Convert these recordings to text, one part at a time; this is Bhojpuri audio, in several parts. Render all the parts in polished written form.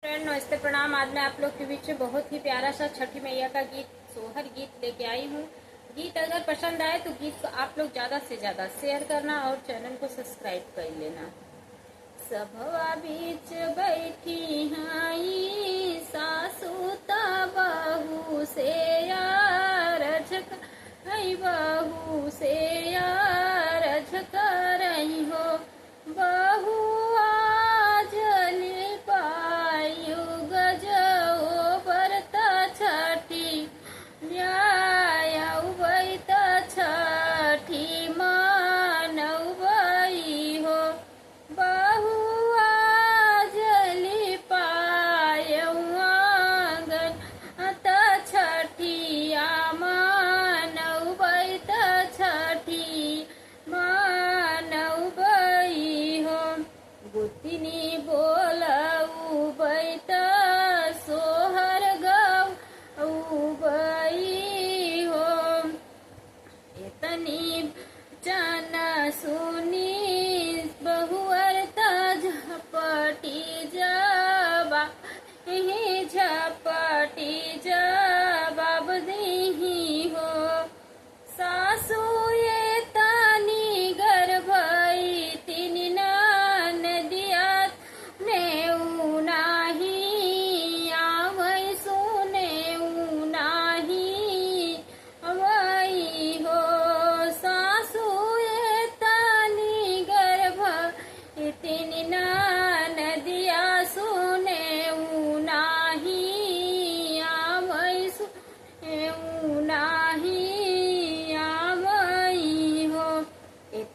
फ्रेंड नमस्ते प्रणाम। आज मैं आप लोग के बीच में बहुत ही प्यारा सा छठी मैया का गीत सोहर गीत लेके आई हूँ। गीत अगर पसंद आए तो गीत को आप लोग ज्यादा से ज्यादा शेयर करना और चैनल को सब्सक्राइब कर लेना। सभवा बीच बैठी हाई सासू ता बहू से यार झक बहू से यार झक रही हो बहू गुत्तिनी बोलऊ बैत सोहर गऊ बई हो एतनी जाना सुनी बहुअर झपटी जबा झपटी जबाब दही हो सासू ये तानी गर्भई तीन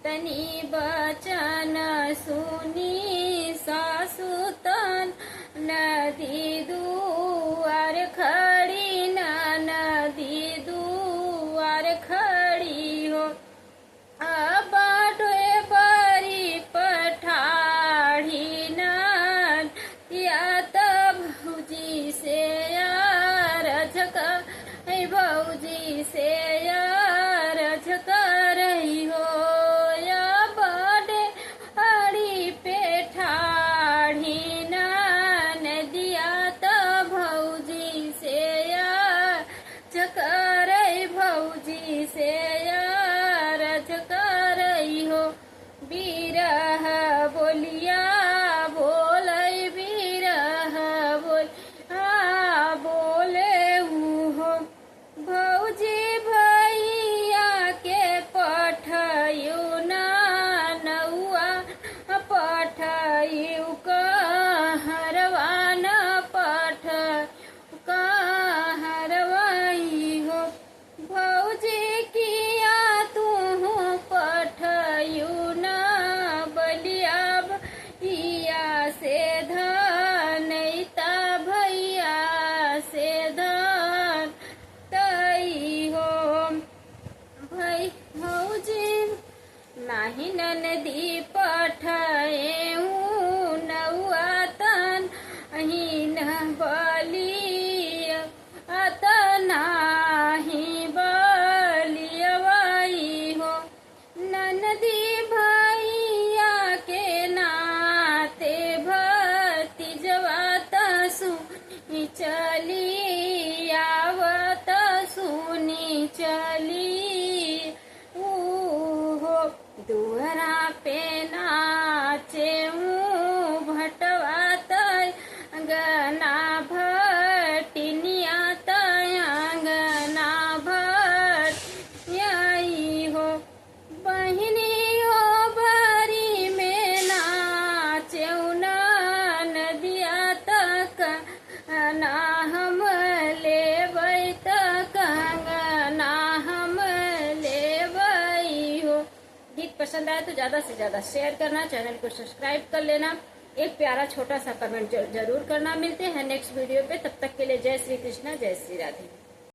तनी बचन सुनी सासू तन नदी दुआर खड़ी नदी दुआर खड़ी हो बाटोए बरी पठाड़ी नन या तब भौजी से यार झक भौजी से यार झक रही हो भौजी से यार झकरई हो बिरह बोलिया बोलई बिरह बोल बोले हो भौजी भैया के पठयु नौआ पठयु कहरवा न पठ कहरवाई हो भौजी किया तू पठयु न बलिया भैया से धनता भैया से धन तई हो भौजी नाही नदी पठए नौआ तन अही न बलिया अतना नदी भैया के नाते भती जवात सुनी चली आवत सुनी चली हो दुहरा पे नाचे भटवात गना भटिनिया तंगना भट यही हो बहिनी हो भरी में नाचेऊ नदिया तक ना हम लेबै तक ना हम लेबै हो। गीत पसंद आए तो ज्यादा से ज्यादा शेयर करना, चैनल को सब्सक्राइब कर लेना, एक प्यारा छोटा सा कमेंट जरूर करना। मिलते हैं नेक्स्ट वीडियो पे, तब तक के लिए जय श्री कृष्णा जय श्री राधे।